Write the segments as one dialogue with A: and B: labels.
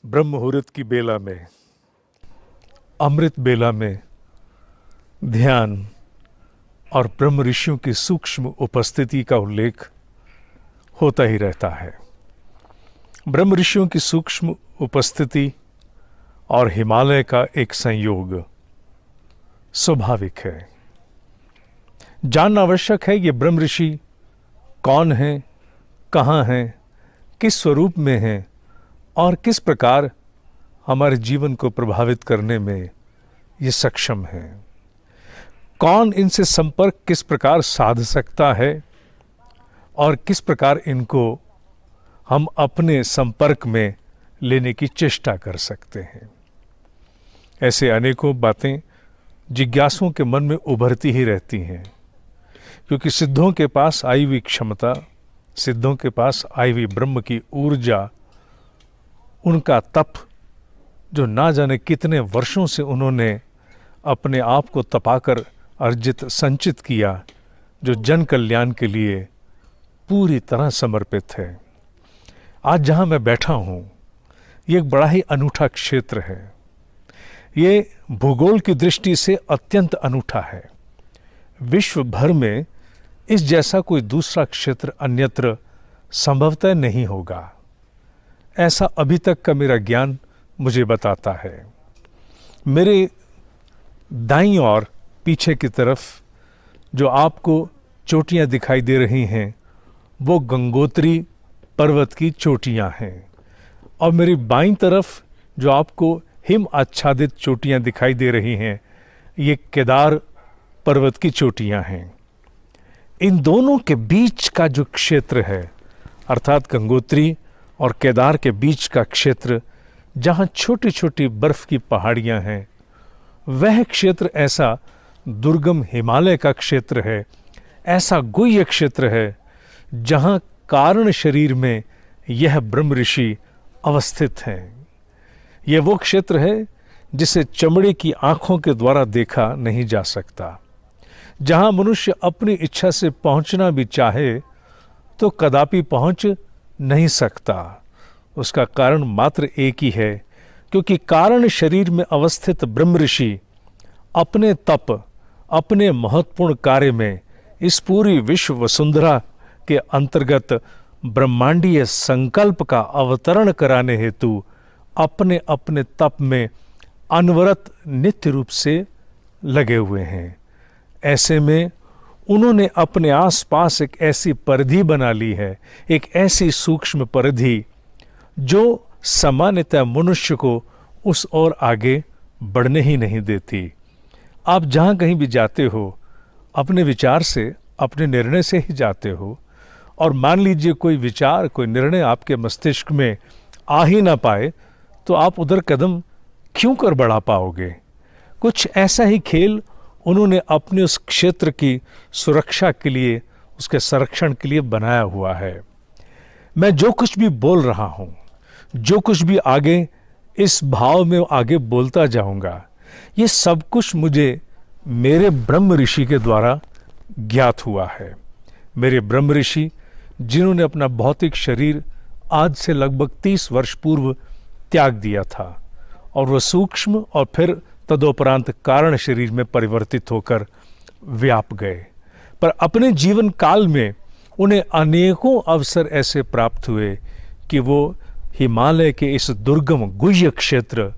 A: ब्रह्म मुहूर्त की बेला में, अमृत बेला में ध्यान और ब्रह्म ऋषियों की सूक्ष्म उपस्थिति का उल्लेख होता ही रहता है। ब्रह्म ऋषियों की सूक्ष्म उपस्थिति और हिमालय का एक संयोग स्वाभाविक है। जानना आवश्यक है ये ब्रह्म ऋषि कौन हैं, कहाँ हैं, किस स्वरूप में हैं और किस प्रकार हमारे जीवन को प्रभावित करने में ये सक्षम हैं। कौन इनसे संपर्क किस प्रकार साध सकता है और किस प्रकार इनको हम अपने संपर्क में लेने की चेष्टा कर सकते हैं। ऐसे अनेकों बातें जिज्ञासुओं के मन में उभरती ही रहती हैं, क्योंकि सिद्धों के पास आई हुई क्षमता, सिद्धों के पास आई हुई ब्रह्म की ऊर्जा, उनका तप जो ना जाने कितने वर्षों से उन्होंने अपने आप को तपाकर अर्जित संचित किया, जो जन कल्याण के लिए पूरी तरह समर्पित है। आज जहां मैं बैठा हूं, ये एक बड़ा ही अनूठा क्षेत्र है। ये भूगोल की दृष्टि से अत्यंत अनूठा है। विश्व भर में इस जैसा कोई दूसरा क्षेत्र अन्यत्र संभवतः नहीं होगा, ऐसा अभी तक का मेरा ज्ञान मुझे बताता है। मेरे दाईं ओर पीछे की तरफ जो आपको चोटियां दिखाई दे रही हैं, वो गंगोत्री पर्वत की चोटियां हैं, और मेरी बाईं तरफ जो आपको हिम आच्छादित चोटियां दिखाई दे रही हैं, ये केदार पर्वत की चोटियां हैं। इन दोनों के बीच का जो क्षेत्र है, अर्थात गंगोत्री और केदार के बीच का क्षेत्र, जहां छोटी छोटी बर्फ की पहाड़ियां हैं, वह क्षेत्र ऐसा दुर्गम हिमालय का क्षेत्र है, ऐसा गुह्य क्षेत्र है जहां कारण शरीर में यह ब्रह्म ऋषि अवस्थित हैं। यह वो क्षेत्र है जिसे चमड़े की आंखों के द्वारा देखा नहीं जा सकता, जहां मनुष्य अपनी इच्छा से पहुंचना भी चाहे तो कदापि पहुंच नहीं सकता। उसका कारण मात्र एक ही है, क्योंकि कारण शरीर में अवस्थित ब्रह्म ऋषि अपने तप, अपने महत्वपूर्ण कार्य में इस पूरी विश्व वसुंधरा के अंतर्गत ब्रह्मांडीय संकल्प का अवतरण कराने हेतु अपने अपने तप में अनवरत नित्य रूप से लगे हुए हैं। ऐसे में उन्होंने अपने आसपास एक ऐसी परिधि बना ली है, एक ऐसी सूक्ष्म परिधि जो सामान्यतः मनुष्य को उस ओर आगे बढ़ने ही नहीं देती। आप जहाँ कहीं भी जाते हो, अपने विचार से, अपने निर्णय से ही जाते हो, और मान लीजिए कोई विचार, कोई निर्णय आपके मस्तिष्क में आ ही ना पाए, तो आप उधर कदम क्यों कर बढ़ा पाओगे। कुछ ऐसा ही खेल उन्होंने अपने उस क्षेत्र की सुरक्षा के लिए, उसके संरक्षण के लिए बनाया हुआ है। मैं जो कुछ भी बोल रहा हूं, जो कुछ भी आगे इस भाव में आगे बोलता जाऊंगा, ये सब कुछ मुझे मेरे ब्रह्म ऋषि के द्वारा ज्ञात हुआ है। मेरे ब्रह्म ऋषि जिन्होंने अपना भौतिक शरीर आज से लगभग 30 वर्ष पूर्व त्याग दिया था, और वह सूक्ष्म और फिर तदोपरांत कारण शरीर में परिवर्तित होकर व्याप गए। पर अपने जीवन काल में उन्हें अनेकों अवसर ऐसे प्राप्त हुए कि वो हिमालय के इस दुर्गम गुह्य क्षेत्र,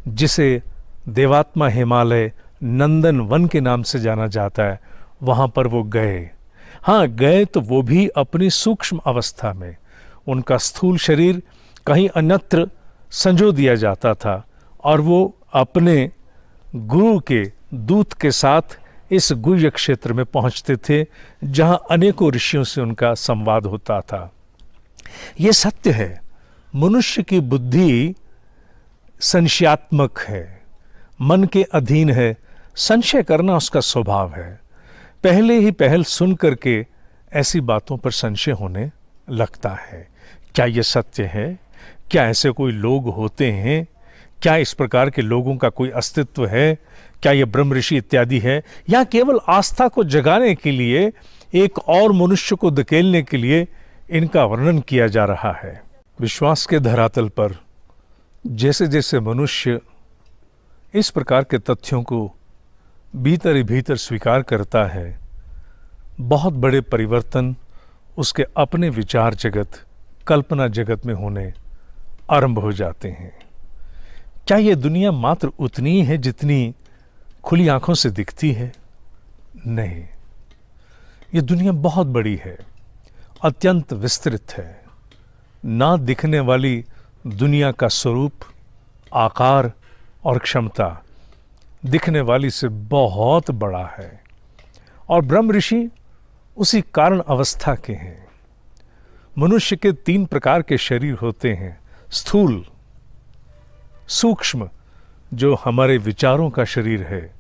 A: जिसे देवात्मा हिमालय नंदन वन के नाम से जाना जाता है, वहाँ पर वो गए। हाँ, गए तो वो भी अपनी सूक्ष्म अवस्था में। उनका स्थूल शरीर कहीं अन्यत्र संजो दिया जाता था, और वो अपने गुरु के दूत के साथ इस गुह्य क्षेत्र में पहुंचते थे, जहां अनेकों ऋषियों से उनका संवाद होता था। यह सत्य है, मनुष्य की बुद्धि संशयात्मक है, मन के अधीन है, संशय करना उसका स्वभाव है। पहले ही पहल सुन करके ऐसी बातों पर संशय होने लगता है। क्या यह सत्य है? क्या ऐसे कोई लोग होते हैं? क्या इस प्रकार के लोगों का कोई अस्तित्व है? क्या ये ब्रह्म ऋषि इत्यादि है, या केवल आस्था को जगाने के लिए, एक और मनुष्य को धकेलने के लिए इनका वर्णन किया जा रहा है? विश्वास के धरातल पर जैसे जैसे मनुष्य इस प्रकार के तथ्यों को भीतर ही भीतर स्वीकार करता है, बहुत बड़े परिवर्तन उसके अपने विचार जगत, कल्पना जगत में होने आरंभ हो जाते हैं। क्या ये दुनिया मात्र उतनी है जितनी खुली आंखों से दिखती है? नहीं, ये दुनिया बहुत बड़ी है, अत्यंत विस्तृत है। ना दिखने वाली दुनिया का स्वरूप, आकार और क्षमता दिखने वाली से बहुत बड़ा है। और ब्रह्म ऋषि उसी कारण अवस्था के हैं। मनुष्य के 3 प्रकार के शरीर होते हैं, स्थूल, सूक्ष्म जो हमारे विचारों का शरीर है,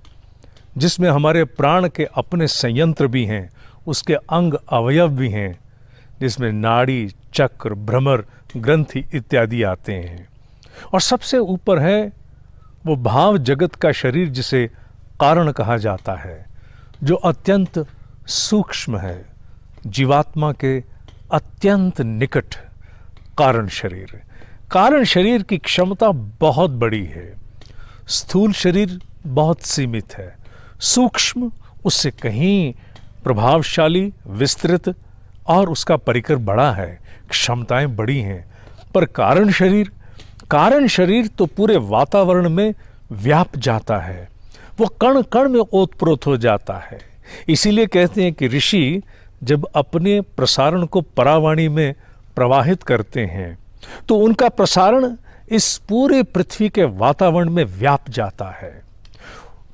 A: जिसमें हमारे प्राण के अपने संयंत्र भी हैं, उसके अंग अवयव भी हैं, जिसमें नाड़ी, चक्र, भ्रमर, ग्रंथि इत्यादि आते हैं। और सबसे ऊपर है वो भाव जगत का शरीर जिसे कारण कहा जाता है, जो अत्यंत सूक्ष्म है, जीवात्मा के अत्यंत निकट कारण शरीर। कारण शरीर की क्षमता बहुत बड़ी है, स्थूल शरीर बहुत सीमित है, सूक्ष्म उससे कहीं प्रभावशाली, विस्तृत और उसका परिकर बड़ा है, क्षमताएं बड़ी हैं। पर कारण शरीर तो पूरे वातावरण में व्याप जाता है, वो कण कण में ओतप्रोत हो जाता है। इसीलिए कहते हैं कि ऋषि जब अपने प्रसारण को परावाणी में प्रवाहित करते हैं तो उनका प्रसारण इस पूरे पृथ्वी के वातावरण में व्याप जाता है,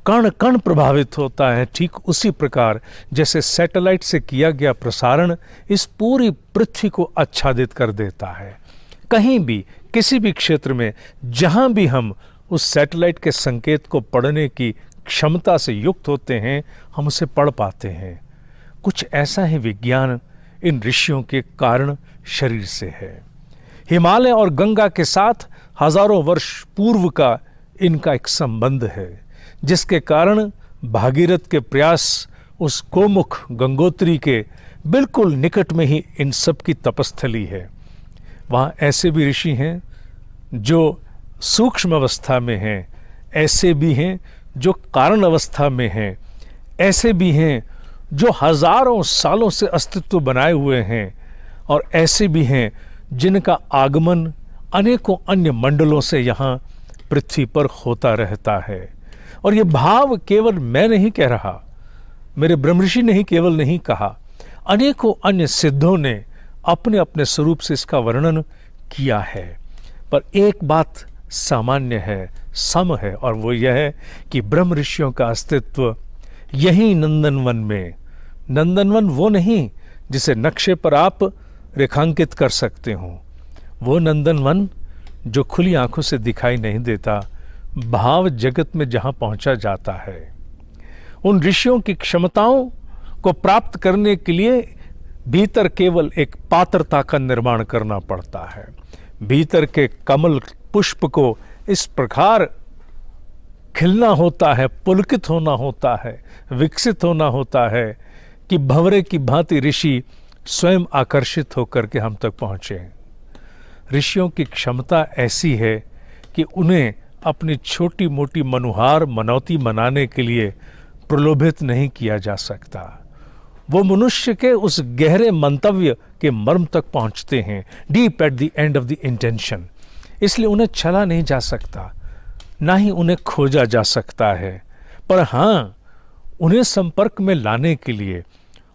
A: कण कण प्रभावित होता है। ठीक उसी प्रकार जैसे सैटेलाइट से किया गया प्रसारण इस पूरी पृथ्वी को आच्छादित कर देता है। कहीं भी, किसी भी क्षेत्र में जहां भी हम उस सैटेलाइट के संकेत को पढ़ने की क्षमता से युक्त होते हैं, हम उसे पढ़ पाते हैं। कुछ ऐसा ही विज्ञान इन ऋषियों के कारण शरीर से है। हिमालय और गंगा के साथ हजारों वर्ष पूर्व का इनका एक संबंध है, जिसके कारण भागीरथ के प्रयास उस गोमुख गंगोत्री के बिल्कुल निकट में ही इन सब की तपस्थली है। वहाँ ऐसे भी ऋषि हैं जो सूक्ष्म अवस्था में हैं, ऐसे भी हैं जो कारण अवस्था में हैं, ऐसे भी हैं जो हजारों सालों से अस्तित्व बनाए हुए हैं, और ऐसे भी हैं जिनका आगमन अनेकों अन्य मंडलों से यहाँ पृथ्वी पर होता रहता है। और ये भाव केवल मैं नहीं कह रहा, मेरे ब्रह्मऋषि ने ही केवल नहीं कहा, अनेकों अन्य सिद्धों ने अपने अपने स्वरूप से इसका वर्णन किया है। पर एक बात सामान्य है, सम है, और वो यह है कि ब्रह्म ऋषियों का अस्तित्व यही नंदनवन में, नंदनवन वो नहीं जिसे नक्शे पर आप रेखांकित कर सकते हो, वो नंदनवन जो खुली आंखों से दिखाई नहीं देता, भाव जगत में जहां पहुंचा जाता है। उन ऋषियों की क्षमताओं को प्राप्त करने के लिए भीतर केवल एक पात्रता का निर्माण करना पड़ता है। भीतर के कमल पुष्प को इस प्रकार खिलना होता है, पुलकित होना होता है, विकसित होना होता है कि भंवरे की भांति ऋषि स्वयं आकर्षित होकर के हम तक पहुंचे। ऋषियों की क्षमता ऐसी है कि उन्हें अपनी छोटी मोटी मनुहार मनौती मनाने के लिए प्रलोभित नहीं किया जा सकता। वो मनुष्य के उस गहरे मंतव्य के मर्म तक पहुंचते हैं, deep at the end of the intention. इसलिए उन्हें छला नहीं जा सकता, ना ही उन्हें खोजा जा सकता है। पर हाँ, उन्हें संपर्क में लाने के लिए,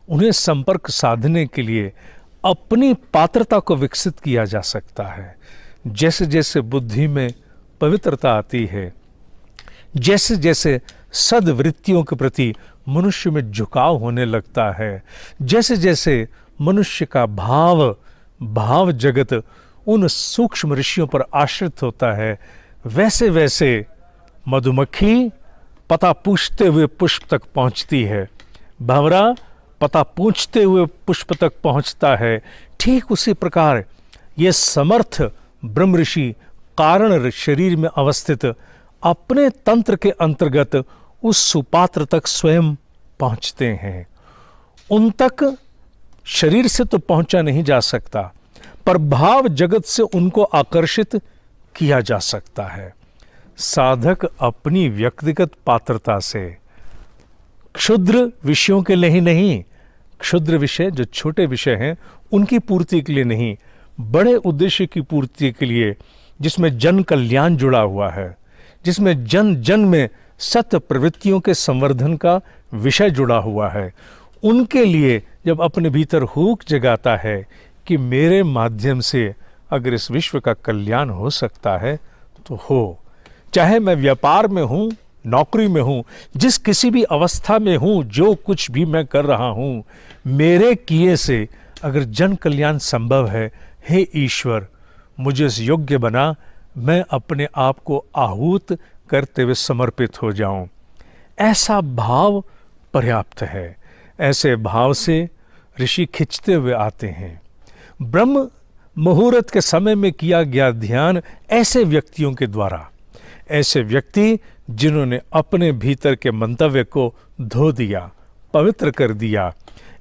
A: उन्हें संपर्क साधने के लिए अपनी पात्रता को विकसित किया जा सकता है। जैसे जैसे बुद्धि में पवित्रता आती है, जैसे जैसे सद्वृत्तियों के प्रति मनुष्य में झुकाव होने लगता है, जैसे जैसे मनुष्य का भाव जगत उन सूक्ष्म ऋषियों पर आश्रित होता है, वैसे वैसे मधुमक्खी पता पूछते हुए पुष्प तक पहुंचती है, भंवरा पता पूछते हुए पुष्प तक पहुंचता है। ठीक उसी प्रकार ये समर्थ ब्रह्म ऋषि कारण शरीर में अवस्थित अपने तंत्र के अंतर्गत उस सुपात्र तक स्वयं पहुंचते हैं। उन तक शरीर से तो पहुंचा नहीं जा सकता, पर भाव जगत से उनको आकर्षित किया जा सकता है। साधक अपनी व्यक्तिगत पात्रता से क्षुद्र विषयों के लिए ही नहीं, क्षुद्र विषय जो छोटे विषय हैं उनकी पूर्ति के लिए नहीं, बड़े उद्देश्य की पूर्ति के लिए, जिसमें जन कल्याण जुड़ा हुआ है, जिसमें जन जन में सत्य प्रवृत्तियों के संवर्धन का विषय जुड़ा हुआ है, उनके लिए जब अपने भीतर हुक जगाता है कि मेरे माध्यम से अगर इस विश्व का कल्याण हो सकता है तो हो। चाहे मैं व्यापार में हूं, नौकरी में हूं, जिस किसी भी अवस्था में हूं, जो कुछ भी मैं कर रहा हूं, मेरे किए से अगर जन कल्याण संभव है, हे ईश्वर मुझे इस योग्य बना, मैं अपने आप को आहूत करते हुए समर्पित हो जाऊं। ऐसा भाव पर्याप्त है। ऐसे भाव से ऋषि खिंचते हुए आते हैं। ब्रह्म मुहूर्त के समय में किया गया ध्यान ऐसे व्यक्तियों के द्वारा, ऐसे व्यक्ति जिन्होंने अपने भीतर के मंतव्य को धो दिया, पवित्र कर दिया,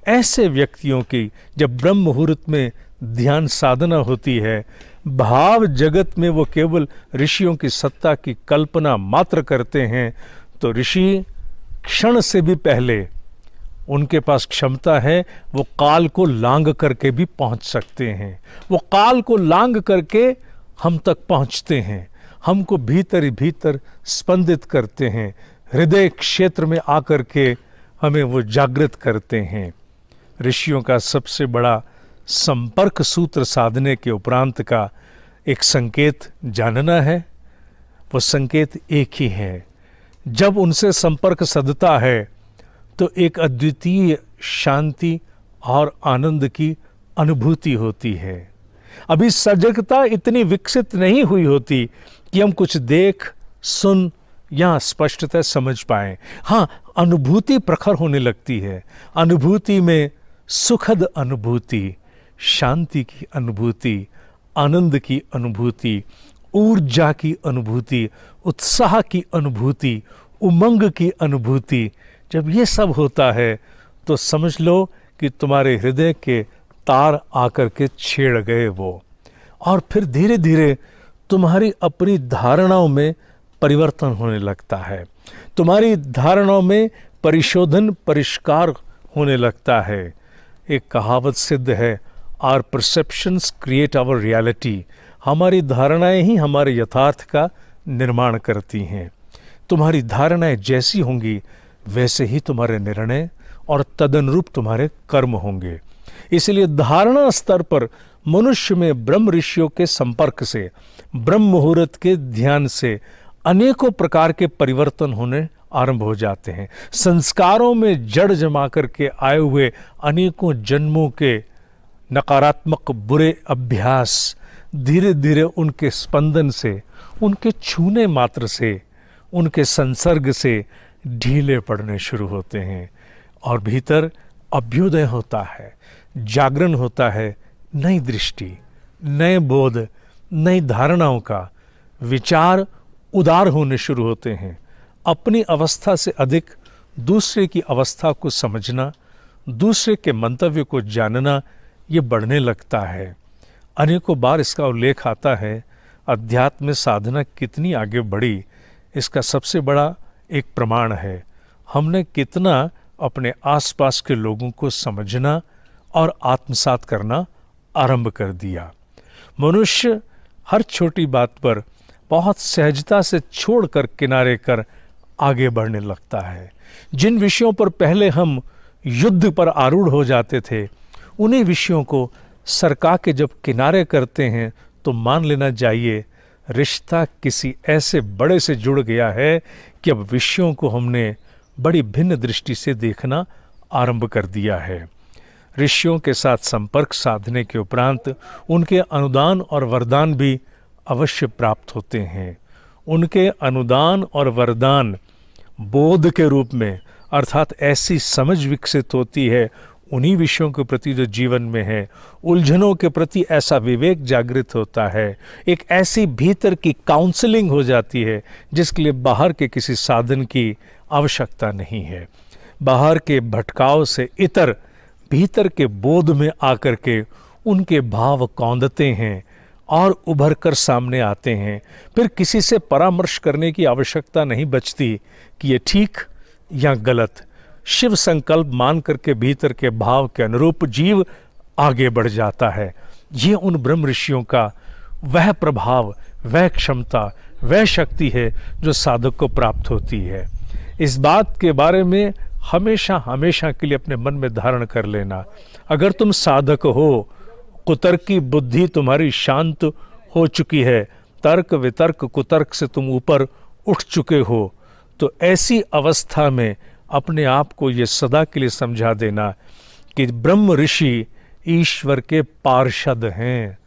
A: ऐसे व्यक्तियों की जब ब्रह्म मुहूर्त में ध्यान साधना होती है, भाव जगत में वो केवल ऋषियों की सत्ता की कल्पना मात्र करते हैं, तो ऋषि क्षण से भी पहले उनके पास क्षमता है, वो काल को लांग करके भी पहुंच सकते हैं। वो काल को लांग करके हम तक पहुंचते हैं, हमको भीतर ही भीतर स्पंदित करते हैं, हृदय क्षेत्र में आकर के हमें वो जागृत करते हैं। ऋषियों का सबसे बड़ा संपर्क सूत्र साधने के उपरांत का एक संकेत जानना है। वो संकेत एक ही है, जब उनसे संपर्क सधता है तो एक अद्वितीय शांति और आनंद की अनुभूति होती है। अभी सजगता इतनी विकसित नहीं हुई होती कि हम कुछ देख सुन या स्पष्टतः समझ पाएं। हाँ, अनुभूति प्रखर होने लगती है। अनुभूति में सुखद अनुभूति, शांति की अनुभूति, आनंद की अनुभूति, ऊर्जा की अनुभूति, उत्साह की अनुभूति, उमंग की अनुभूति, जब ये सब होता है तो समझ लो कि तुम्हारे हृदय के तार आकर के छेड़ गए वो, और फिर धीरे धीरे तुम्हारी अपनी धारणाओं में परिवर्तन होने लगता है, तुम्हारी धारणाओं में परिशोधन परिष्कार होने लगता है। एक कहावत सिद्ध है, our perceptions create our reality. हमारी धारणाएं ही हमारे यथार्थ का निर्माण करती हैं। तुम्हारी धारणाएं जैसी होंगी वैसे ही तुम्हारे निर्णय और तदनुरूप तुम्हारे कर्म होंगे। इसलिए धारणा स्तर पर मनुष्य में ब्रह्म ऋषियों के संपर्क से, ब्रह्म मुहूर्त के ध्यान से अनेकों प्रकार के परिवर्तन होने आरंभ हो जाते हैं। संस्कारों में जड़ जमा करके आए हुए अनेकों जन्मों के नकारात्मक बुरे अभ्यास धीरे धीरे उनके स्पंदन से, उनके छूने मात्र से, उनके संसर्ग से ढीले पड़ने शुरू होते हैं और भीतर अभ्युदय होता है, जागरण होता है, नई दृष्टि, नए बोध, नई धारणाओं का विचार उदार होने शुरू होते हैं। अपनी अवस्था से अधिक दूसरे की अवस्था को समझना, दूसरे के मंतव्य को जानना, ये बढ़ने लगता है। अनेकों बार इसका उल्लेख आता है, अध्यात्म साधना कितनी आगे बढ़ी, इसका सबसे बड़ा एक प्रमाण है हमने कितना अपने आसपास के लोगों को समझना और आत्मसात करना आरंभ कर दिया। मनुष्य हर छोटी बात पर बहुत सहजता से छोड़कर किनारे कर आगे बढ़ने लगता है। जिन विषयों पर पहले हम युद्ध पर आरूढ़ हो जाते थे, उन्हीं विषयों को सरका के जब किनारे करते हैं तो मान लेना चाहिए रिश्ता किसी ऐसे बड़े से जुड़ गया है कि अब विषयों को हमने बड़ी भिन्न दृष्टि से देखना आरंभ कर दिया है। ऋषियों के साथ संपर्क साधने के उपरांत उनके अनुदान और वरदान भी अवश्य प्राप्त होते हैं। उनके अनुदान और वरदान बोध के रूप में, अर्थात ऐसी समझ विकसित होती है उन्हीं विषयों के प्रति जो जीवन में है, उलझनों के प्रति ऐसा विवेक जागृत होता है, एक ऐसी भीतर की काउंसलिंग हो जाती है जिसके लिए बाहर के किसी साधन की आवश्यकता नहीं है। बाहर के भटकाव से इतर भीतर के बोध में आकर के उनके भाव कौंधते हैं और उभर कर सामने आते हैं। फिर किसी से परामर्श करने की आवश्यकता नहीं बचती कि ये ठीक या गलत। शिव संकल्प मान करके भीतर के भाव के अनुरूप जीव आगे बढ़ जाता है। ये उन ब्रह्म ऋषियों का वह प्रभाव, वह क्षमता, वह शक्ति है जो साधक को प्राप्त होती है। इस बात के बारे में हमेशा हमेशा के लिए अपने मन में धारण कर लेना। अगर तुम साधक हो, कुतर्की बुद्धि तुम्हारी शांत हो चुकी है, तर्क वितर्क कुतर्क से तुम ऊपर उठ चुके हो, तो ऐसी अवस्था में अपने आप को ये सदा के लिए समझा देना कि ब्रह्म ऋषि ईश्वर के पार्षद हैं,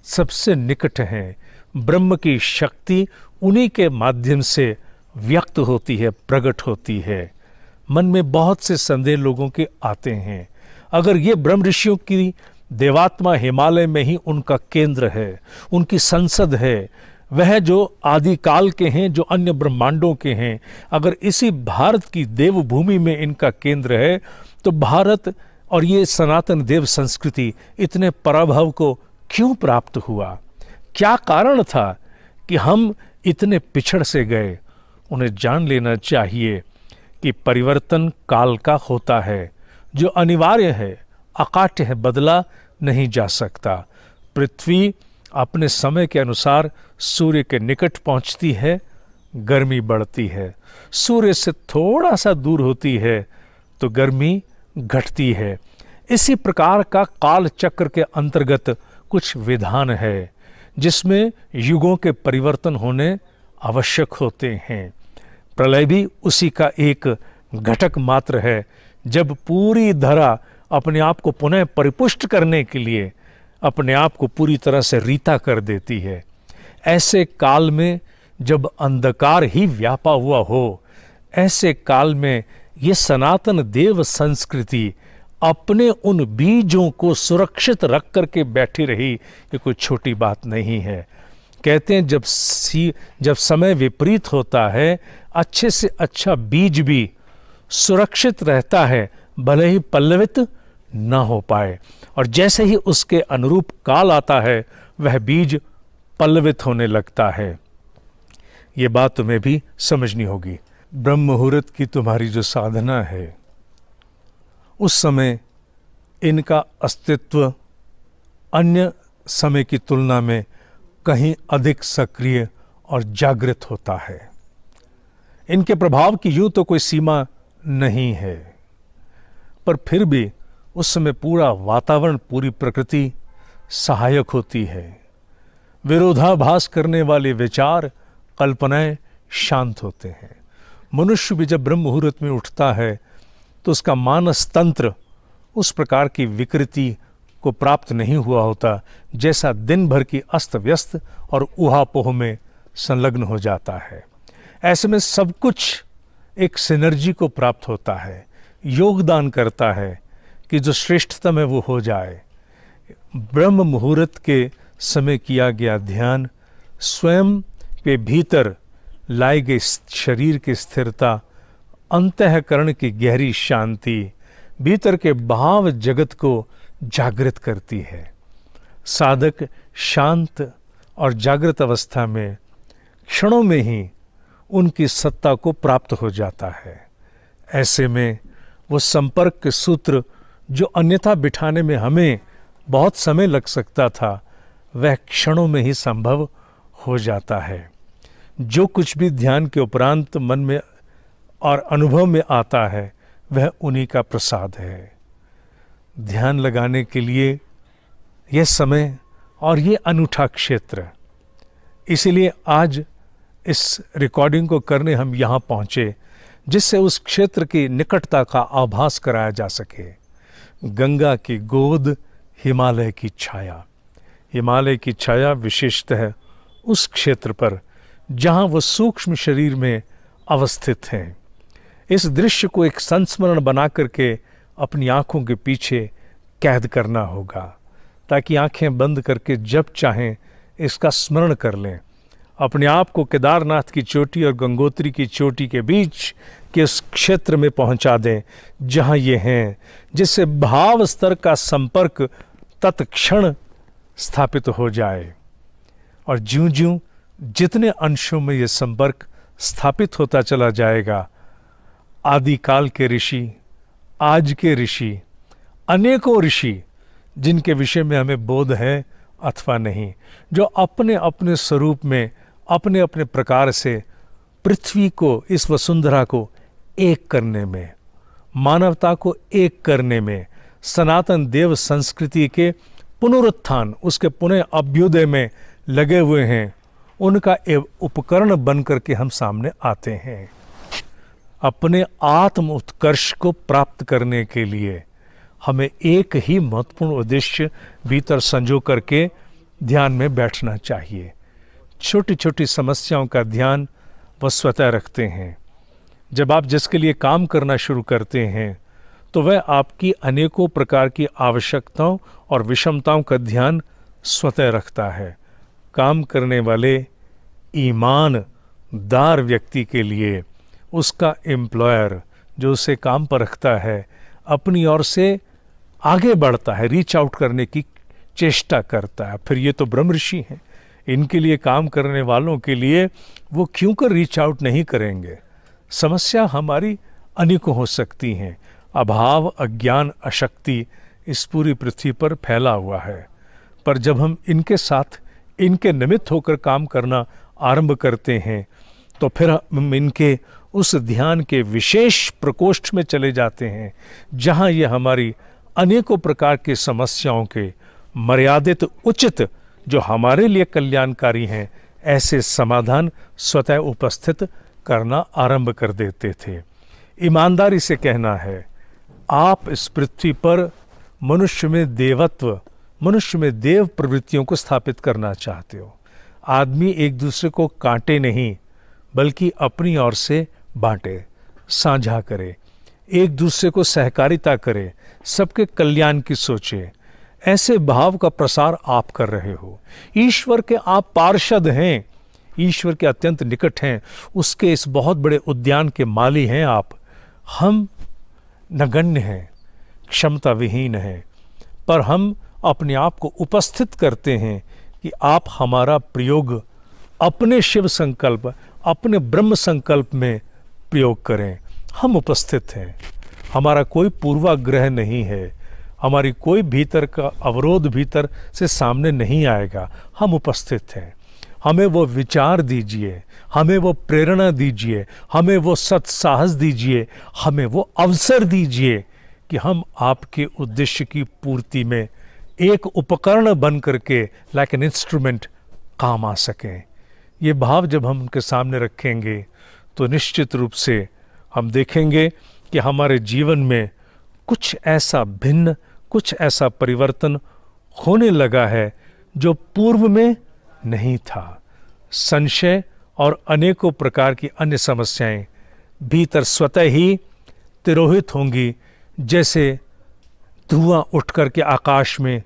A: सबसे निकट हैं। ब्रह्म की शक्ति उन्हीं के माध्यम से व्यक्त होती है, प्रकट होती है। मन में बहुत से संदेह लोगों के आते हैं। अगर ये ब्रह्म ऋषियों की देवात्मा हिमालय में ही उनका केंद्र है, उनकी संसद है, वह जो आदिकाल के हैं, जो अन्य ब्रह्मांडों के हैं, अगर इसी भारत की देवभूमि में इनका केंद्र है, तो भारत और ये सनातन देव संस्कृति इतने पराभव को क्यों प्राप्त हुआ? क्या कारण था कि हम इतने पिछड़ से गए? उन्हें जान लेना चाहिए कि परिवर्तन काल का होता है, जो अनिवार्य है, अकाट्य है, बदला नहीं जा सकता। पृथ्वी अपने समय के अनुसार सूर्य के निकट पहुंचती है, गर्मी बढ़ती है। सूर्य से थोड़ा सा दूर होती है तो गर्मी घटती है। इसी प्रकार का काल चक्र के अंतर्गत कुछ विधान है जिसमें युगों के परिवर्तन होने आवश्यक होते हैं। प्रलय भी उसी का एक घटक मात्र है, जब पूरी धरा अपने आप को पुनः परिपुष्ट करने के लिए अपने आप को पूरी तरह से रीता कर देती है। ऐसे काल में जब अंधकार ही व्यापा हुआ हो, ऐसे काल में ये सनातन देव संस्कृति अपने उन बीजों को सुरक्षित रख करके बैठी रही, ये कोई छोटी बात नहीं है। कहते हैं जब समय विपरीत होता है, अच्छे से अच्छा बीज भी सुरक्षित रहता है, भले ही पल्लवित न हो पाए, और जैसे ही उसके अनुरूप काल आता है वह बीज पल्लवित होने लगता है। ये बात तुम्हें भी समझनी होगी। ब्रह्म मुहूर्त की तुम्हारी जो साधना है, उस समय इनका अस्तित्व अन्य समय की तुलना में कहीं अधिक सक्रिय और जागृत होता है। इनके प्रभाव की यूं तो कोई सीमा नहीं है, पर फिर भी उस समय पूरा वातावरण, पूरी प्रकृति सहायक होती है। विरोधाभास करने वाले विचार, कल्पनाएं शांत होते हैं। मनुष्य भी जब ब्रह्म मुहूर्त में उठता है तो उसका मानस तंत्र उस प्रकार की विकृति को प्राप्त नहीं हुआ होता जैसा दिन भर की अस्त व्यस्त और ऊहापोह में संलग्न हो जाता है। ऐसे में सब कुछ एक सिनर्जी को प्राप्त होता है, योगदान करता है कि जो श्रेष्ठतम है वो हो जाए। ब्रह्म मुहूर्त के समय किया गया ध्यान स्वयं के भीतर लाई गई शरीर की स्थिरता, अंतःकरण की गहरी शांति, भीतर के भाव जगत को जागृत करती है। साधक शांत और जागृत अवस्था में क्षणों में ही उनकी सत्ता को प्राप्त हो जाता है। ऐसे में वो संपर्क के सूत्र जो अन्यथा बिठाने में हमें बहुत समय लग सकता था, वह क्षणों में ही संभव हो जाता है। जो कुछ भी ध्यान के उपरांत मन में और अनुभव में आता है, वह उन्हीं का प्रसाद है। ध्यान लगाने के लिए यह समय और ये अनूठा क्षेत्र, इसीलिए आज इस रिकॉर्डिंग को करने हम यहाँ पहुँचे, जिससे उस क्षेत्र की निकटता का आभास कराया जा सके। गंगा की गोद, हिमालय की छाया। हिमालय की छाया विशेषतः उस क्षेत्र पर जहाँ वो सूक्ष्म शरीर में अवस्थित हैं। इस दृश्य को एक संस्मरण बना करके अपनी आँखों के पीछे कैद करना होगा, ताकि आँखें बंद करके जब चाहें इसका स्मरण कर लें। अपने आप को केदारनाथ की चोटी और गंगोत्री की चोटी के बीच के उस क्षेत्र में पहुंचा दें जहां ये हैं, जिससे भाव स्तर का संपर्क तत्क्षण स्थापित हो जाए। और ज्यों ज्यों जितने अंशों में ये संपर्क स्थापित होता चला जाएगा, आदिकाल के ऋषि, आज के ऋषि, अनेकों ऋषि जिनके विषय में हमें बोध है अथवा नहीं, जो अपने अपने स्वरूप में अपने अपने प्रकार से पृथ्वी को, इस वसुंधरा को एक करने में, मानवता को एक करने में, सनातन देव संस्कृति के पुनरुत्थान, उसके पुनः अभ्युदय में लगे हुए हैं, उनका एक उपकरण बन करके हम सामने आते हैं। अपने आत्म उत्कर्ष को प्राप्त करने के लिए हमें एक ही महत्वपूर्ण उद्देश्य भीतर संजो करके ध्यान में बैठना चाहिए। छोटी छोटी समस्याओं का ध्यान वह स्वतः रखते हैं। जब आप जिसके लिए काम करना शुरू करते हैं तो वह आपकी अनेकों प्रकार की आवश्यकताओं और विषमताओं का ध्यान स्वतः रखता है। काम करने वाले ईमानदार व्यक्ति के लिए उसका एम्प्लॉयर जो उसे काम पर रखता है अपनी ओर से आगे बढ़ता है, रीच आउट करने की चेष्टा करता है। फिर ये तो ब्रह्म ऋषि हैं, इनके लिए काम करने वालों के लिए वो क्यों कर रीच आउट नहीं करेंगे। समस्या हमारी अनेकों हो सकती हैं। अभाव, अज्ञान, अशक्ति इस पूरी पृथ्वी पर फैला हुआ है, पर जब हम इनके साथ, इनके निमित्त होकर काम करना आरंभ करते हैं तो फिर हम इनके उस ध्यान के विशेष प्रकोष्ठ में चले जाते हैं जहाँ ये हमारी अनेकों प्रकार की समस्याओं के मर्यादित, उचित, जो हमारे लिए कल्याणकारी हैं, ऐसे समाधान स्वतः उपस्थित करना आरंभ कर देते थे। ईमानदारी से कहना है, आप इस पृथ्वी पर मनुष्य में देवत्व, मनुष्य में देव प्रवृत्तियों को स्थापित करना चाहते हो। आदमी एक दूसरे को काटे नहीं बल्कि अपनी ओर से बांटे, साझा करे, एक दूसरे को सहकारिता करे, सबके कल्याण की सोचे। ऐसे भाव का प्रसार आप कर रहे हो। ईश्वर के आप पार्षद हैं, ईश्वर के अत्यंत निकट हैं, उसके इस बहुत बड़े उद्यान के माली हैं आप। हम नगण्य हैं, क्षमता विहीन हैं, पर हम अपने आप को उपस्थित करते हैं कि आप हमारा प्रयोग अपने शिव संकल्प, अपने ब्रह्म संकल्प में प्रयोग करें। हम उपस्थित हैं, हमारा कोई पूर्वाग्रह नहीं है, हमारी कोई भीतर का अवरोध भीतर से सामने नहीं आएगा। हम उपस्थित हैं, हमें वो विचार दीजिए, हमें वो प्रेरणा दीजिए, हमें वो सत्साहस दीजिए, हमें वो अवसर दीजिए कि हम आपके उद्देश्य की पूर्ति में एक उपकरण बन करके लाइक एन इंस्ट्रूमेंट काम आ सकें। ये भाव जब हम उनके सामने रखेंगे तो निश्चित रूप से हम देखेंगे कि हमारे जीवन में कुछ ऐसा भिन्न, कुछ ऐसा परिवर्तन होने लगा है जो पूर्व में नहीं था। संशय और अनेकों प्रकार की अन्य समस्याएं भीतर स्वतः ही तिरोहित होंगी, जैसे धुआं उठ करके आकाश में